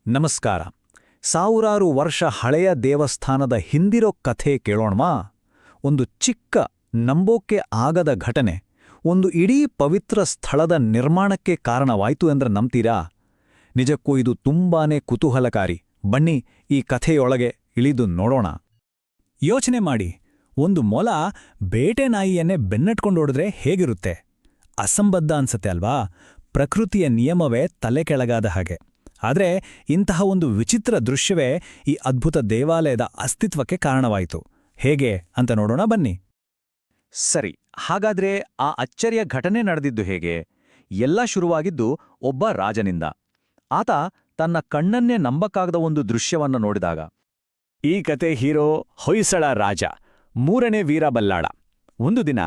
ನಮಸ್ಕಾರ. ಸಾವಿರಾರು ವರ್ಷ ಹಳೆಯ ದೇವಸ್ಥಾನದ ಹಿಂದಿರೋ ಕಥೆ ಕೇಳೋಣವಾ? ಒಂದು ಚಿಕ್ಕ, ನಂಬೋಕೆ ಆಗದ ಘಟನೆ ಒಂದು ಇಡೀ ಪವಿತ್ರ ಸ್ಥಳದ ನಿರ್ಮಾಣಕ್ಕೆ ಕಾರಣವಾಯ್ತು ಎಂದ್ರೆ ನಂಬ್ತೀರಾ? ನಿಜಕ್ಕೂ ಇದು ತುಂಬಾನೇ ಕುತೂಹಲಕಾರಿ. ಬನ್ನಿ ಈ ಕಥೆಯೊಳಗೆ ಇಳಿದು ನೋಡೋಣ. ಯೋಚನೆ ಮಾಡಿ, ಒಂದು ಮೊಲ ಬೇಟೆ ನಾಯಿಯನ್ನೇ ಬೆನ್ನಟ್ಕೊಂಡೋಡಿದ್ರೆ ಹೇಗಿರುತ್ತೆ? ಅಸಂಬದ್ಧ ಅನ್ಸತ್ತೆ ಅಲ್ವಾ? ಪ್ರಕೃತಿಯ ನಿಯಮವೇ ತಲೆ ಕೆಳಗಾದ ಹಾಗೆ. ಆದರೆ ಇಂತಹ ಒಂದು ವಿಚಿತ್ರ ದೃಶ್ಯವೇ ಈ ಅದ್ಭುತ ದೇವಾಲಯದ ಅಸ್ತಿತ್ವಕ್ಕೆ ಕಾರಣವಾಯಿತು. ಹೇಗೆ ಅಂತ ನೋಡೋಣ ಬನ್ನಿ. ಸರಿ, ಹಾಗಾದ್ರೆ ಆ ಅಚ್ಚರಿಯ ಘಟನೆ ನಡೆದಿದ್ದು ಹೇಗೆ? ಎಲ್ಲ ಶುರುವಾಗಿದ್ದು ಒಬ್ಬ ರಾಜನಿಂದ. ಆತ ತನ್ನ ಕಣ್ಣನ್ನೇ ನಂಬಕ್ಕಾಗದ ಒಂದು ದೃಶ್ಯವನ್ನ ನೋಡಿದಾಗ. ಈ ಕತೆ ಹೀರೋ ಹೊಯ್ಸಳ ರಾಜ, ಮೂರನೇ ವೀರ ಬಲ್ಲಾಳ. ಒಂದು ದಿನ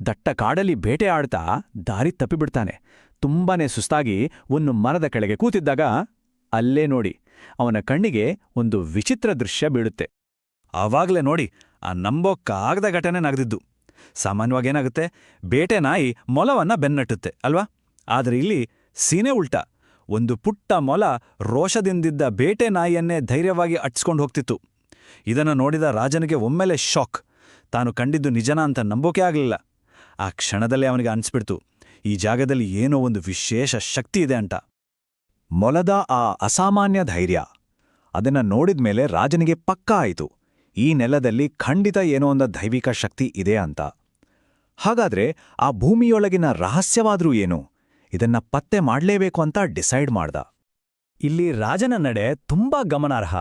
ದಟ್ಟ ಕಾಡಲ್ಲಿ ಬೇಟೆ ಆಡ್ತಾ ದಾರಿ ತಪ್ಪಿಬಿಡ್ತಾನೆ. ತುಂಬಾನೇ ಸುಸ್ತಾಗಿ ಒಂದು ಮರದ ಕೆಳಗೆ ಕೂತಿದ್ದಾಗ ಅಲ್ಲೇ ನೋಡಿ, ಅವನ ಕಣ್ಣಿಗೆ ಒಂದು ವಿಚಿತ್ರ ದೃಶ್ಯ ಬೀಳುತ್ತೆ. ಆವಾಗ್ಲೇ ನೋಡಿ, ಆ ನಂಬೋಕ್ಕಾಗದ ಘಟನೆ ನಡೆದಿದ್ದು. ಸಾಮಾನ್ಯವಾಗೇನಾಗುತ್ತೆ, ಬೇಟೆ ನಾಯಿ ಮೊಲವನ್ನ ಬೆನ್ನಟ್ಟುತ್ತೆ ಅಲ್ವಾ? ಆದರೆ ಇಲ್ಲಿ ಸೀನೆ ಉಲ್ಟಾ. ಒಂದು ಪುಟ್ಟ ಮೊಲ ರೋಷದಿಂದಿದ್ದ ಬೇಟೆ ನಾಯಿಯನ್ನೇ ಧೈರ್ಯವಾಗಿ ಅಟ್ಸ್ಕೊಂಡು ಹೋಗ್ತಿತ್ತು. ಇದನ್ನು ನೋಡಿದ ರಾಜನಿಗೆ ಒಮ್ಮೆಲೆ ಶಾಕ್. ತಾನು ಕಂಡಿದ್ದು ನಿಜನ ಅಂತ ನಂಬೋಕೆ ಆಗಲಿಲ್ಲ. ಆ ಕ್ಷಣದಲ್ಲೇ ಅವನಿಗೆ ಅನ್ಸ್ಬಿಡ್ತು, ಈ ಜಾಗದಲ್ಲಿ ಏನೋ ಒಂದು ವಿಶೇಷ ಶಕ್ತಿ ಇದೆ ಅಂತ. ಮೊಲದ ಆ ಅಸಾಮಾನ್ಯ ಧೈರ್ಯ, ಅದನ್ನ ನೋಡಿದ್ಮೇಲೆ ರಾಜನಿಗೆ ಪಕ್ಕಾ ಆಯಿತು, ಈ ನೆಲದಲ್ಲಿ ಖಂಡಿತ ಏನೋ ಒಂದು ದೈವಿಕ ಶಕ್ತಿ ಇದೆ ಅಂತ. ಹಾಗಾದ್ರೆ ಆ ಭೂಮಿಯೊಳಗಿನ ರಹಸ್ಯವಾದ್ರೂ ಏನು? ಇದನ್ನ ಪತ್ತೆ ಮಾಡ್ಲೇಬೇಕು ಅಂತ ಡಿಸೈಡ್ ಮಾಡ್ದ. ಇಲ್ಲಿ ರಾಜನ ನಡೆ ತುಂಬಾ ಗಮನಾರ್ಹ.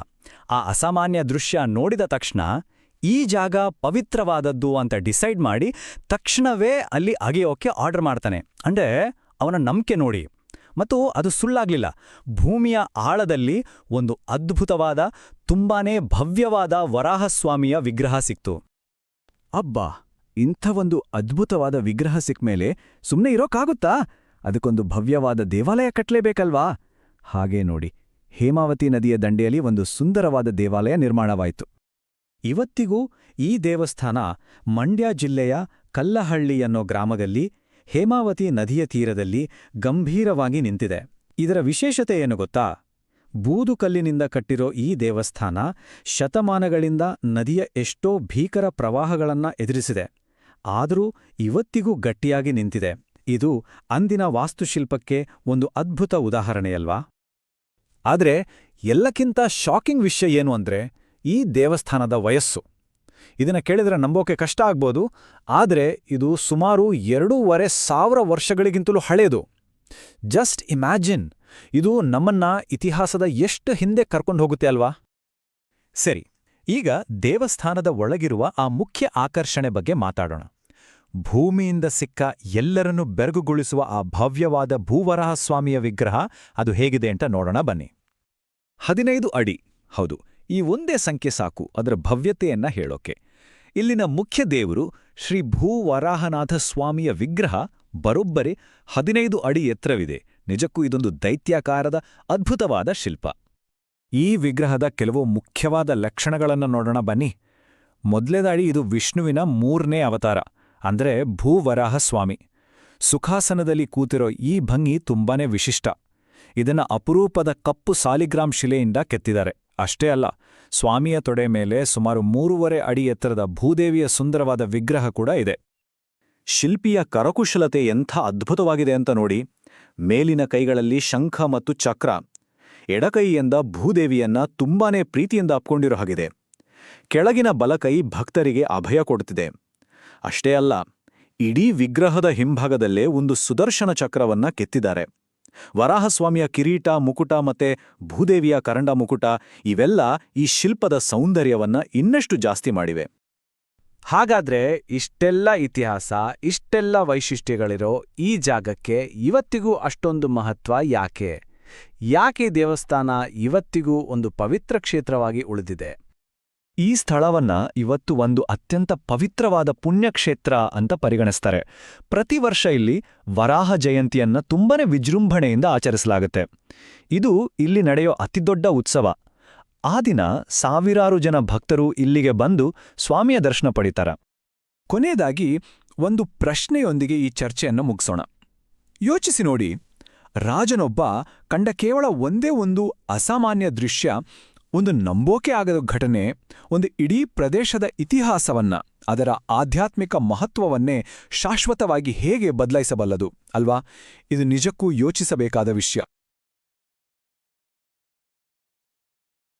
ಆ ಅಸಾಮಾನ್ಯ ದೃಶ್ಯ ನೋಡಿದ ತಕ್ಷಣ ಈ ಜಾಗ ಪವಿತ್ರವಾದದ್ದು ಅಂತ ಡಿಸೈಡ್ ಮಾಡಿ ತಕ್ಷಣವೇ ಅಲ್ಲಿ ಅಗೆಯೋಕೆ ಆರ್ಡರ್ ಮಾಡ್ತಾನೆ. ಅಂದ್ರೆ ಅವನ ನಂಬಿಕೆ ನೋಡಿ. ಮತ್ತು ಅದು ಸುಳ್ಳಾಗ್ಲಿಲ್ಲ. ಭೂಮಿಯ ಆಳದಲ್ಲಿ ಒಂದು ಅದ್ಭುತವಾದ, ತುಂಬಾನೇ ಭವ್ಯವಾದ ವರಾಹಸ್ವಾಮಿಯ ವಿಗ್ರಹ ಸಿಕ್ತು. ಅಬ್ಬಾ, ಇಂಥ ಒಂದು ಅದ್ಭುತವಾದ ವಿಗ್ರಹ ಸಿಕ್ಮೇಲೆ ಸುಮ್ಮನೆ ಇರೋಕ್ಕಾಗುತ್ತಾ? ಅದಕ್ಕೊಂದು ಭವ್ಯವಾದ ದೇವಾಲಯ ಕಟ್ಟಲೇಬೇಕಲ್ವಾ? ಹಾಗೇ ನೋಡಿ, ಹೇಮಾವತಿ ನದಿಯ ದಂಡೆಯಲ್ಲಿ ಒಂದು ಸುಂದರವಾದ ದೇವಾಲಯ ನಿರ್ಮಾಣವಾಯಿತು. ಇವತ್ತಿಗೂ ಈ ದೇವಸ್ಥಾನ ಮಂಡ್ಯ ಜಿಲ್ಲೆಯ ಕಲ್ಲಹಳ್ಳಿ ಅನ್ನೋ ಗ್ರಾಮದಲ್ಲಿ ಹೇಮಾವತಿ ನದಿಯ ತೀರದಲ್ಲಿ ಗಂಭೀರವಾಗಿ ನಿಂತಿದೆ. ಇದರ ವಿಶೇಷತೆ ಏನು ಗೊತ್ತಾ? ಬೂದುಕಲ್ಲಿನಿಂದ ಕಟ್ಟಿರೋ ಈ ದೇವಸ್ಥಾನ ಶತಮಾನಗಳಿಂದ ನದಿಯ ಎಷ್ಟೋ ಭೀಕರ ಪ್ರವಾಹಗಳನ್ನ ಎದುರಿಸಿದೆ. ಆದರೂ ಇವತ್ತಿಗೂ ಗಟ್ಟಿಯಾಗಿ ನಿಂತಿದೆ. ಇದು ಅಂದಿನ ವಾಸ್ತುಶಿಲ್ಪಕ್ಕೆ ಒಂದು ಅದ್ಭುತ ಉದಾಹರಣೆಯಲ್ವಾ? ಆದ್ರೆ ಎಲ್ಲಕ್ಕಿಂತ ಶಾಕಿಂಗ್ ವಿಷಯ ಏನು ಅಂದ್ರೆ ಈ ದೇವಸ್ಥಾನದ ವಯಸ್ಸು. ಇದನ್ನ ಕೇಳಿದ್ರೆ ನಂಬೋಕೆ ಕಷ್ಟ ಆಗ್ಬೋದು, ಆದರೆ ಇದು ಸುಮಾರು 2500 ವರ್ಷಗಳಿಗಿಂತಲೂ ಹಳೆಯದು. ಜಸ್ಟ್ ಇಮ್ಯಾಜಿನ್, ಇದು ನಮ್ಮನ್ನ ಇತಿಹಾಸದ ಎಷ್ಟು ಹಿಂದೆ ಕರ್ಕೊಂಡು ಹೋಗುತ್ತೆ ಅಲ್ವಾ? ಸರಿ, ಈಗ ದೇವಸ್ಥಾನದ ಒಳಗಿರುವ ಆ ಮುಖ್ಯ ಆಕರ್ಷಣೆ ಬಗ್ಗೆ ಮಾತಾಡೋಣ. ಭೂಮಿಯಿಂದ ಸಿಕ್ಕ ಎಲ್ಲರನ್ನೂ ಬೆರಗುಗೊಳಿಸುವ ಆ ಭವ್ಯವಾದ ಭೂವರಾಹಸ್ವಾಮಿಯ ವಿಗ್ರಹ ಅದು ಹೇಗಿದೆ ಅಂತ ನೋಡೋಣ ಬನ್ನಿ. 15 ಅಡಿ. ಹೌದು, ಈ ಒಂದೇ ಸಂಖ್ಯೆ ಸಾಕು ಅದರ ಭವ್ಯತೆಯನ್ನ ಹೇಳೋಕೆ. ಇಲ್ಲಿನ ಮುಖ್ಯ ದೇವರು ಶ್ರೀ ಭೂವರಾಹನಾಥ ಸ್ವಾಮಿಯ ವಿಗ್ರಹ ಬರೋಬ್ಬರಿ 15 ಅಡಿ ಎತ್ತರವಿದೆ. ನಿಜಕ್ಕೂ ಇದೊಂದು ದೈತ್ಯಾಕಾರದ ಅದ್ಭುತವಾದ ಶಿಲ್ಪ. ಈ ವಿಗ್ರಹದ ಕೆಲವು ಮುಖ್ಯವಾದ ಲಕ್ಷಣಗಳನ್ನು ನೋಡೋಣ ಬನ್ನಿ. ಮೊದಲನೇದಾಗಿ ಇದು ವಿಷ್ಣುವಿನ 3ನೇ ಅವತಾರ, ಅಂದ್ರೆ ಭೂವರಾಹ ಸ್ವಾಮಿ. ಸುಖಾಸನದಲ್ಲಿ ಕೂತಿರೋ ಈ ಭಂಗಿ ತುಂಬಾನೇ ವಿಶಿಷ್ಟ. ಇದನ್ನ ಅಪರೂಪದ ಕಪ್ಪು ಸಾಲಿಗ್ರಾಮ್ ಶಿಲೆಯಿಂದ ಕೆತ್ತಿದ್ದಾರೆ. ಅಷ್ಟೇ ಅಲ್ಲ, ಸ್ವಾಮಿಯ ತೊಡೆ ಮೇಲೆ ಸುಮಾರು 3.5 ಅಡಿ ಎತ್ತರದ ಭೂದೇವಿಯ ಸುಂದರವಾದ ವಿಗ್ರಹ ಕೂಡ ಇದೆ. ಶಿಲ್ಪಿಯ ಕರಕುಶಲತೆ ಎಂಥ ಅದ್ಭುತವಾಗಿದೆ ಅಂತ ನೋಡಿ. ಮೇಲಿನ ಕೈಗಳಲ್ಲಿ ಶಂಖ ಮತ್ತು ಚಕ್ರ, ಎಡಕೈಯಿಂದ ಭೂದೇವಿಯನ್ನ ತುಂಬಾನೇ ಪ್ರೀತಿಯಿಂದ ಅಪ್ಕೊಂಡಿರೋ ಹಾಗಿದೆ. ಕೆಳಗಿನ ಬಲಕೈ ಭಕ್ತರಿಗೆ ಅಭಯ ಕೊಡುತ್ತಿದೆ. ಅಷ್ಟೇ ಅಲ್ಲ, ಇಡೀ ವಿಗ್ರಹದ ಹಿಂಭಾಗದಲ್ಲೇ ಒಂದು ಸುದರ್ಶನ ಚಕ್ರವನ್ನ ಕೆತ್ತಿದ್ದಾರೆ. ವರಾಹಸ್ವಾಮಿಯ ಕಿರೀಟ, ಮುಕುಟ ಮತ್ತೆ ಭೂದೇವಿಯ ಕರಂಡ ಮುಕುಟ ಇವೆಲ್ಲ ಈ ಶಿಲ್ಪದ ಸೌಂದರ್ಯವನ್ನ ಇನ್ನಷ್ಟು ಜಾಸ್ತಿ ಮಾಡಿವೆ. ಹಾಗಾದ್ರೆ ಇಷ್ಟೆಲ್ಲ ಇತಿಹಾಸ, ಇಷ್ಟೆಲ್ಲ ವೈಶಿಷ್ಟ್ಯಗಳಿರೋ ಈ ಜಾಗಕ್ಕೆ ಇವತ್ತಿಗೂ ಅಷ್ಟೊಂದು ಮಹತ್ವ ಯಾಕೆ? ಯಾಕೆ ದೇವಸ್ಥಾನ ಇವತ್ತಿಗೂ ಒಂದು ಪವಿತ್ರ ಕ್ಷೇತ್ರವಾಗಿ ಉಳಿದಿದೆ? ಈ ಸ್ಥಳವನ್ನ ಇವತ್ತು ಒಂದು ಅತ್ಯಂತ ಪವಿತ್ರವಾದ ಪುಣ್ಯಕ್ಷೇತ್ರ ಅಂತ ಪರಿಗಣಿಸ್ತಾರೆ. ಪ್ರತಿ ವರ್ಷ ಇಲ್ಲಿ ವರಾಹ ಜಯಂತಿಯನ್ನ ತುಂಬಾನೇ ವಿಜೃಂಭಣೆಯಿಂದ ಆಚರಿಸಲಾಗುತ್ತೆ. ಇದು ಇಲ್ಲಿ ನಡೆಯೋ ಅತಿದೊಡ್ಡ ಉತ್ಸವ. ಆ ದಿನ ಸಾವಿರಾರು ಜನ ಭಕ್ತರು ಇಲ್ಲಿಗೆ ಬಂದು ಸ್ವಾಮಿಯ ದರ್ಶನ ಪಡಿತಾರ. ಕೊನೆಯದಾಗಿ ಒಂದು ಪ್ರಶ್ನೆಯೊಂದಿಗೆ ಈ ಚರ್ಚೆಯನ್ನು ಮುಗಿಸೋಣ. ಯೋಚಿಸಿ ನೋಡಿ, ರಾಜನೊಬ್ಬ ಕಂಡ ಕೇವಲ ಒಂದೇ ಒಂದು ಅಸಾಮಾನ್ಯ ದೃಶ್ಯ, ಒಂದು ನಂಬೋಕೆ ಆಗದ ಘಟನೆ, ಒಂದು ಇಡೀ ಪ್ರದೇಶದ ಇತಿಹಾಸವನ್ನ, ಅದರ ಆಧ್ಯಾತ್ಮಿಕ ಮಹತ್ವವನ್ನೇ ಶಾಶ್ವತವಾಗಿ ಹೇಗೆ ಬದಲಾಯಿಸಬಲ್ಲದು ಅಲ್ವಾ? ಇದು ನಿಜಕ್ಕೂ ಯೋಚಿಸಬೇಕಾದ ವಿಷಯ.